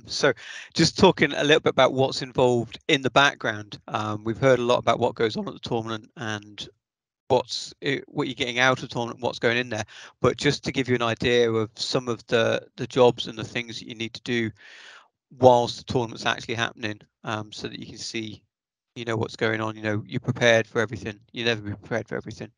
So just talking a little bit about what's involved in the background. We've heard a lot about what goes on at the tournament and what you're getting out of the tournament, what's going in there. But just to give you an idea of some of the jobs and the things that you need to do whilst the tournament's actually happening, so that you can see, you know, what's going on. You know, you're prepared for everything. You never be prepared for everything,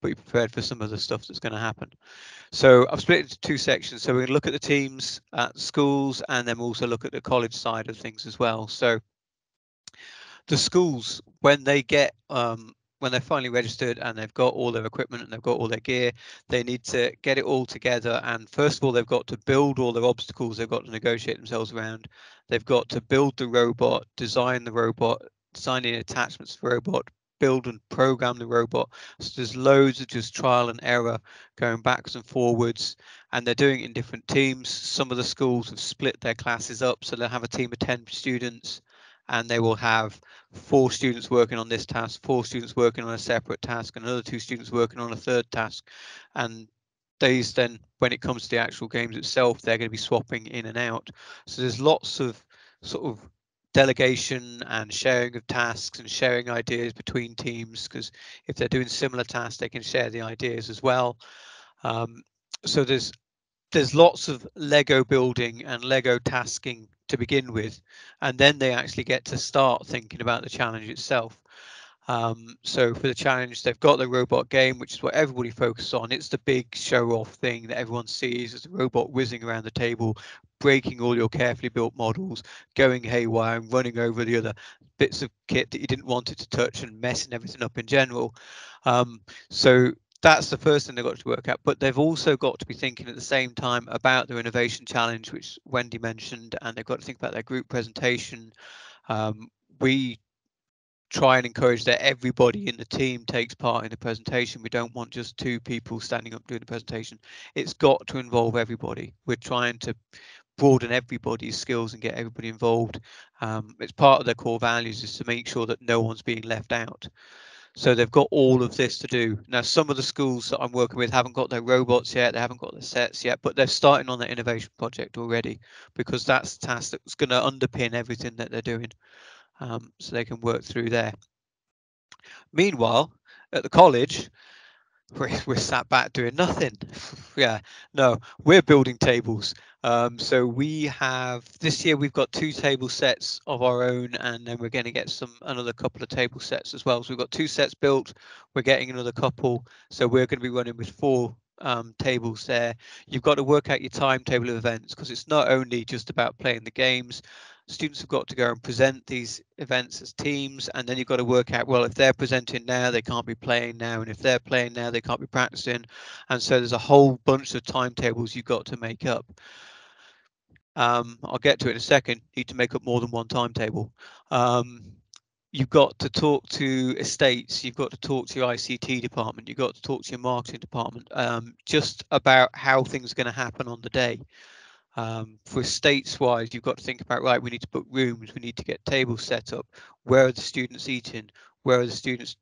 but you're prepared for some of the stuff that's going to happen. So I've split it into two sections. So we're going to look at the teams at schools, and then we'll also look at the college side of things as well. So the schools, when they get when they're finally registered and they've got all their equipment and they've got all their gear, they need to get it all together. And first of all, they've got to build all their obstacles they've got to negotiate themselves around. They've got to build the robot, design the attachments for the robot, build and program the robot. So there's loads of just trial and error going backwards and forwards, and they're doing it in different teams. Some of the schools have split their classes up, so they'll have a team of 10 students and they will have 4 students working on this task, 4 students working on a separate task, and another 2 students working on a third task. And these then, when it comes to the actual games itself, they're going to be swapping in and out. So there's lots of sort of delegation and sharing of tasks and sharing ideas between teams, because if they're doing similar tasks, they can share the ideas as well. So there's lots of Lego building and Lego tasking to begin with, and then they actually get to start thinking about the challenge itself. So for the challenge, they've got the robot game, which is what everybody focuses on. It's the big show-off thing that everyone sees as the robot whizzing around the table, breaking all your carefully built models, going haywire and running over the other bits of kit that you didn't want it to touch and messing everything up in general. So that's the first thing they've got to work out, but they've also got to be thinking at the same time about their innovation challenge, which Wendy mentioned, and they've got to think about their group presentation. We try and encourage that everybody in the team takes part in the presentation. We don't want just 2 people standing up doing the presentation. It's got to involve everybody. We're trying to broaden everybody's skills and get everybody involved. It's part of their core values is to make sure that no one's being left out. So they've got all of this to do. Now, some of the schools that I'm working with haven't got their robots yet, they haven't got their sets yet, but they're starting on their innovation project already, because that's the task that's going to underpin everything that they're doing, so they can work through there. Meanwhile, at the college, we're sat back doing nothing. Yeah, no, we're building tables. So we have this year we've got 2 table sets of our own, and then we're going to get another couple of table sets as well. So we've got 2 sets built. We're getting another couple. So we're going to be running with 4 tables there. You've got to work out your timetable of events, because it's not only just about playing the games. Students have got to go and present these events as teams, and then you've got to work out, well, if they're presenting now, they can't be playing now, and if they're playing now, they can't be practicing. And so there's a whole bunch of timetables you've got to make up. I'll get to it in a second. You need to make up more than one timetable. You've got to talk to estates, you've got to talk to your ICT department, you've got to talk to your marketing department, just about how things are going to happen on the day. For estates wise, you've got to think about, right, we need to book rooms, we need to get tables set up, where are the students eating, where are the students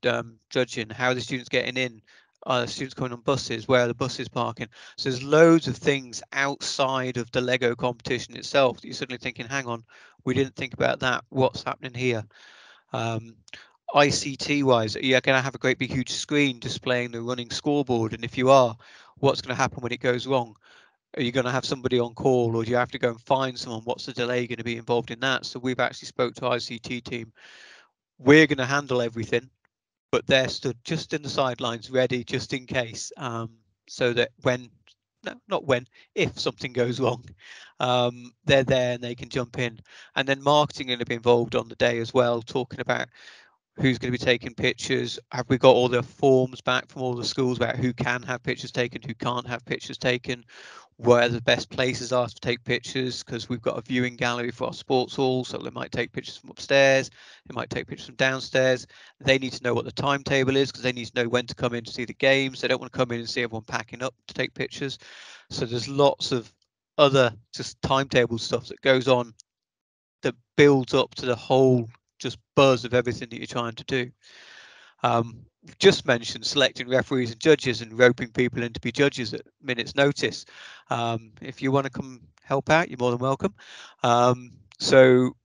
judging, how are the students getting in, are the students coming on buses, where are the buses parking? So there's loads of things outside of the Lego competition itself that you're suddenly thinking, hang on, we didn't think about that, what's happening here? ICT wise, you're going to have a great big huge screen displaying the running scoreboard, and if you are, what's going to happen when it goes wrong? Are you going to have somebody on call, or do you have to go and find someone? What's the delay going to be involved in that? So we've actually spoke to our ICT team. We're going to handle everything, but they're stood just in the sidelines ready just in case, so that if something goes wrong, they're there and they can jump in. And then marketing going to be involved on the day as well, talking about who's going to be taking pictures. Have we got all the forms back from all the schools about who can have pictures taken, who can't have pictures taken, where the best places are to take pictures, because we've got a viewing gallery for our sports hall, so they might take pictures from upstairs, they might take pictures from downstairs. They need to know what the timetable is, because they need to know when to come in to see the games. They don't want to come in and see everyone packing up to take pictures. So there's lots of other just timetable stuff that goes on that builds up to the whole just buzz of everything that you're trying to do. Just mentioned selecting referees and judges and roping people in to be judges at minute's notice. If you want to come help out, you're more than welcome. So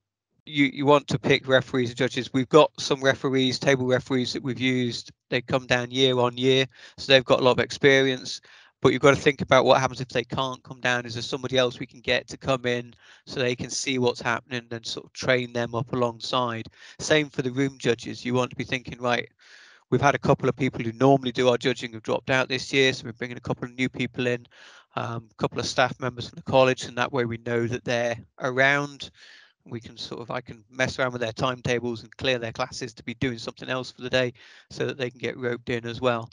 you want to pick referees and judges. We've got some referees, table referees that we've used. They come down year on year, so they've got a lot of experience. But you've got to think about what happens if they can't come down. Is there somebody else we can get to come in so they can see what's happening and sort of train them up alongside? Same for the room judges. You want to be thinking, right, we've had a couple of people who normally do our judging have dropped out this year, so we're bringing a couple of new people in, a couple of staff members from the college, and that way we know that they're around. We can I can mess around with their timetables and clear their classes to be doing something else for the day so that they can get roped in as well.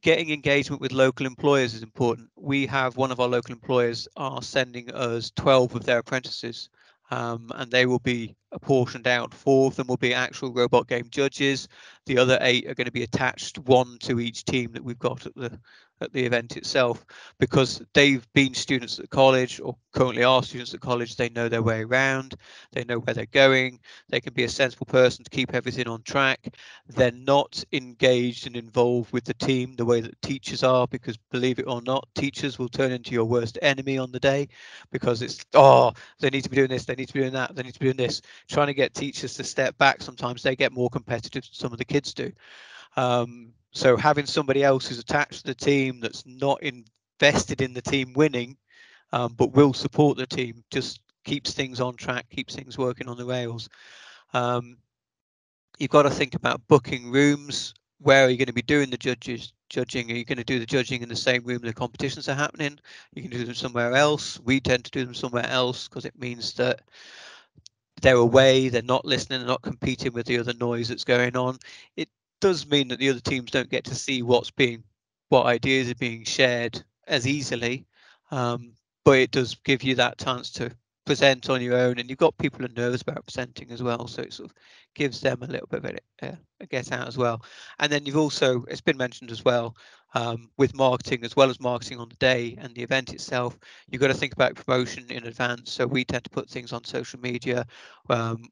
Getting engagement with local employers is important. We have one of our local employers are sending us 12 of their apprentices, and they will be apportioned out. 4 of them will be actual robot game judges. The other 8 are going to be attached, 1 to each team that we've got at the event itself, because they've been students at the college or currently are students at college. They know their way around, they know where they're going, they can be a sensible person to keep everything on track. They're not engaged and involved with the team the way that teachers are, because believe it or not, teachers will turn into your worst enemy on the day, because it's, oh, they need to be doing this, they need to be doing that, they need to be doing this. Trying to get teachers to step back, sometimes they get more competitive than some of the kids do. So having somebody else who's attached to the team that's not invested in the team winning, but will support the team, just keeps things on track, keeps things working on the rails. You've got to think about booking rooms. Where are you going to be doing the judging? Are you going to do the judging in the same room the competitions are happening? You can do them somewhere else. We tend to do them somewhere else because it means that they're away, they're not listening, they're not competing with the other noise that's going on. It does mean that the other teams don't get to see what ideas are being shared as easily, but it does give you that chance to present on your own, and you've got people who are nervous about presenting as well, so it sort of gives them a little bit of a get out as well. And then you've also, it's been mentioned as well, with marketing, as well as marketing on the day and the event itself, you've got to think about promotion in advance. So we tend to put things on social media.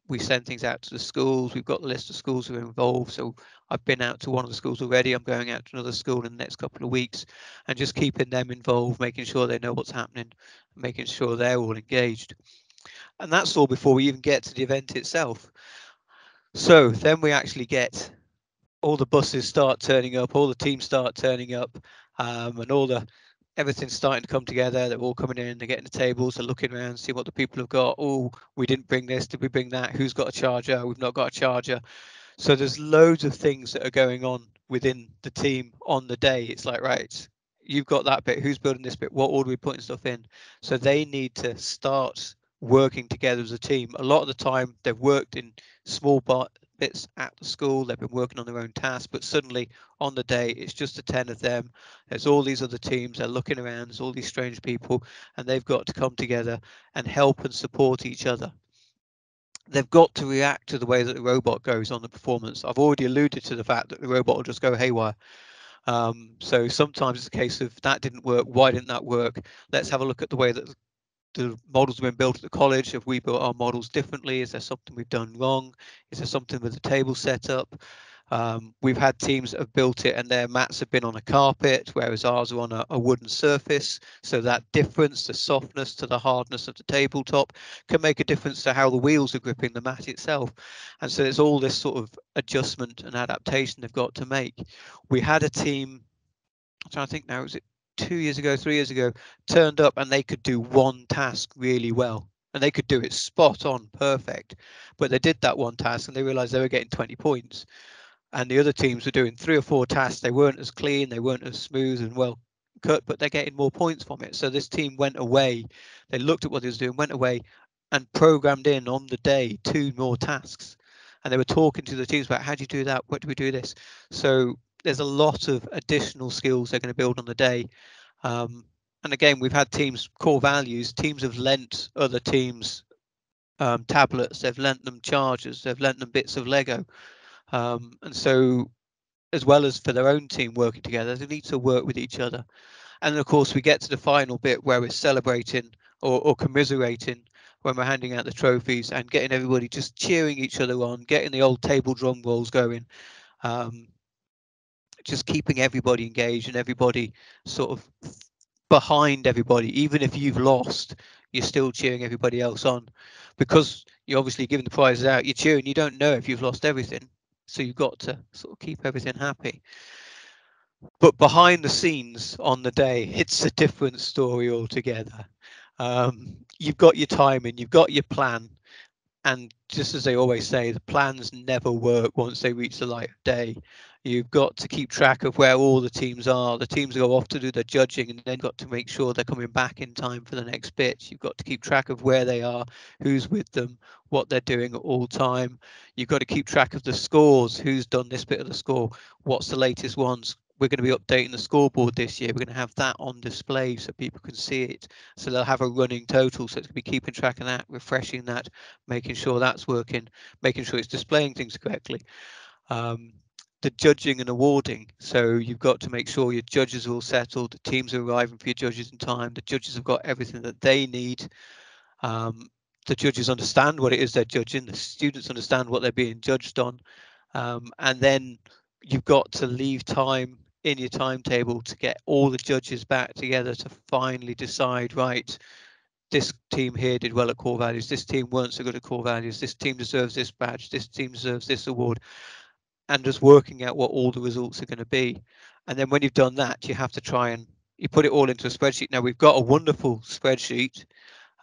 We send things out to the schools. We've got a list of schools who are involved. So I've been out to one of the schools already. I'm going out to another school in the next couple of weeks, and just keeping them involved, making sure they know what's happening, making sure they're all engaged. And that's all before we even get to the event itself. So then we actually get all the buses start turning up, all the teams start turning up, and everything's starting to come together. They're all coming in, they're getting the tables, they're looking around, see what the people have got. Oh, we didn't bring this, did we bring that? Who's got a charger? We've not got a charger. So there's loads of things that are going on within the team on the day. It's like, right, you've got that bit, who's building this bit, what order are we putting stuff in? So they need to start working together as a team. A lot of the time they've worked in small bits at the school, they've been working on their own tasks, but suddenly on the day it's just the 10 of them. There's all these other teams, they're looking around, there's all these strange people, and they've got to come together and help and support each other. They've got to react to the way that the robot goes on the performance. I've already alluded to the fact that the robot will just go haywire. So sometimes it's a case of that didn't work, why didn't that work? Let's have a look at the way that the models have been built at the college. Have we built our models differently? Is there something we've done wrong? Is there something with the table setup? We've had teams that have built it and their mats have been on a carpet, whereas ours are on a wooden surface. So that difference, the softness to the hardness of the tabletop, can make a difference to how the wheels are gripping the mat itself. And so there's all this sort of adjustment and adaptation they've got to make. We had a team, I'm trying to think now, was it 2 years ago, 3 years ago, turned up and they could do one task really well. And they could do it spot on, perfect. But they did that one task and they realized they were getting 20 points. And the other teams were doing 3 or 4 tasks. They weren't as clean, they weren't as smooth and well cut, but they're getting more points from it. So this team went away, they looked at what they was doing, went away and programmed in on the day 2 more tasks. And they were talking to the teams about, how do you do that? What do we do this? So there's a lot of additional skills they're going to build on the day. And again, we've had teams, core values, teams have lent other teams tablets, they've lent them chargers, they've lent them bits of Lego. And so, as well as for their own team working together, they need to work with each other. And of course, we get to the final bit where we're celebrating or commiserating when we're handing out the trophies and getting everybody just cheering each other on, getting the old table drum rolls going, just keeping everybody engaged and everybody sort of behind everybody. Even if you've lost, you're still cheering everybody else on, because you're obviously giving the prizes out. You're cheering. You don't know if you've lost everything, so you've got to sort of keep everything happy. But behind the scenes on the day, it's a different story altogether. You've got your timing, you've got your plan, and just as they always say, the plans never work once they reach the light of day. You've got to keep track of where all the teams are. The teams go off to do their judging, and then got to make sure they're coming back in time for the next bit. You've got to keep track of where they are, who's with them, what they're doing at all time. You've got to keep track of the scores, who's done this bit of the score, what's the latest ones. We're going to be updating the scoreboard this year. We're going to have that on display so people can see it. So they'll have a running total. So it's going to be keeping track of that, refreshing that, making sure that's working, making sure it's displaying things correctly. The judging and awarding. So you've got to make sure your judges are all settled, the teams are arriving for your judges in time, the judges have got everything that they need. The judges understand what it is they're judging, the students understand what they're being judged on. And then you've got to leave time in your timetable to get all the judges back together to finally decide, right, this team here did well at core values, this team weren't so good at core values, this team deserves this badge, this team deserves this award, and just working out what all the results are going to be. And then when you've done that, you have to try and you put it all into a spreadsheet. Now we've got a wonderful spreadsheet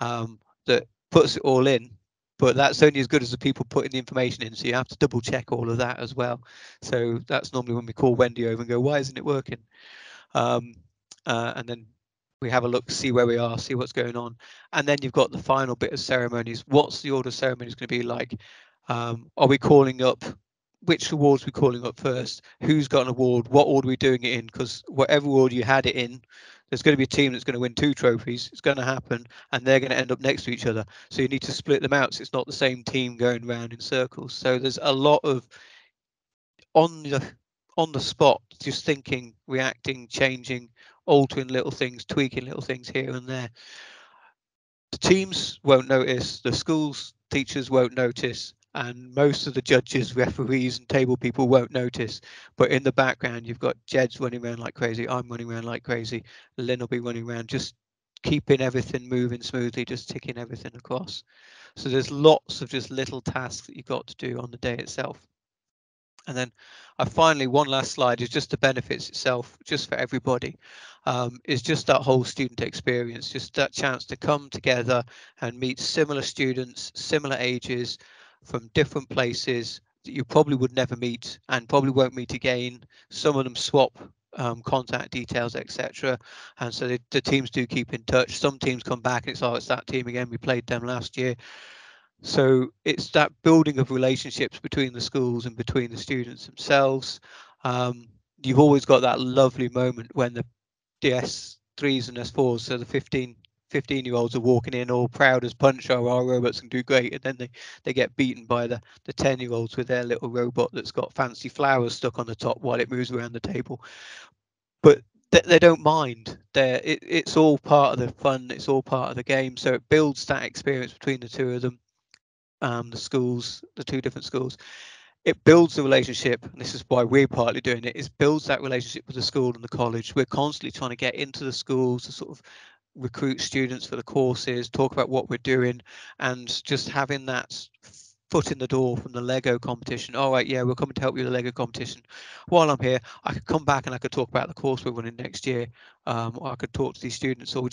that puts it all in, but that's only as good as the people putting the information in, so you have to double check all of that as well. So that's normally when we call Wendy over and go, why isn't it working? And then we have a look, see where we are, see what's going on. And then you've got the final bit of ceremonies. What's the order of ceremonies going to be like? Are we calling up, which awards are we calling up first? Who's got an award? What order are we doing it in? Because whatever order you had it in, there's going to be a team that's going to win 2 trophies. It's going to happen, and they're going to end up next to each other. So you need to split them out so it's not the same team going around in circles. So there's a lot of on the spot, just thinking, reacting, changing, altering little things, tweaking little things here and there. The teams won't notice, the schools teachers won't notice, and most of the judges, referees and table people won't notice. But in the background, you've got Jed's running around like crazy, I'm running around like crazy, Lynn will be running around, just keeping everything moving smoothly, just ticking everything across. So there's lots of just little tasks that you've got to do on the day itself. And then finally, one last slide is just the benefits itself, just for everybody, is just that whole student experience, just that chance to come together and meet similar students, similar ages from different places that you probably would never meet and probably won't meet again. Some of them swap contact details, etc. And so the teams do keep in touch. Some teams come back and it's, oh, it's that team again, we played them last year. So it's that building of relationships between the schools and between the students themselves. You've always got that lovely moment when the S3s and S4s, so the 15-year-olds are walking in all proud as punch, oh, our robots can do great, and then they get beaten by the 10-year-olds with their little robot that's got fancy flowers stuck on the top while it moves around the table. But they don't mind. It's all part of the fun, it's all part of the game, so it builds that experience between the two of them. The schools, the 2 different schools, it builds the relationship, and this is why we're partly doing it, is builds that relationship with the school and the college. We're constantly trying to get into the schools to sort of recruit students for the courses, talk about what we're doing, and just having that foot in the door from the Lego competition. All right, yeah, we're coming to help you with the Lego competition. While I'm here, I could come back and I could talk about the course we're running next year, or I could talk to these students, or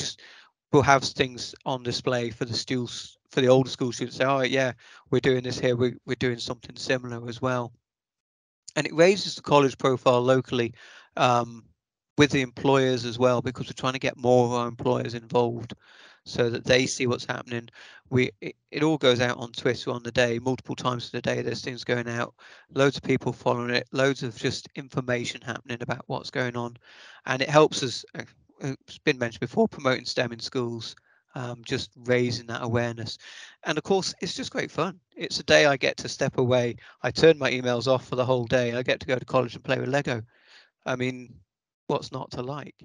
we'll have things on display for the students, for the older school students. Say, oh yeah, we're doing this here. We're doing something similar as well, and it raises the college profile locally with the employers as well, because we're trying to get more of our employers involved so that they see what's happening. It all goes out on Twitter on the day, multiple times a day. There's things going out, loads of people following it, loads of just information happening about what's going on, and it helps us. It's been mentioned before, promoting STEM in schools, just raising that awareness. And of course, it's just great fun. It's a day I get to step away. I turn my emails off for the whole day. I get to go to college and play with Lego. I mean, what's not to like?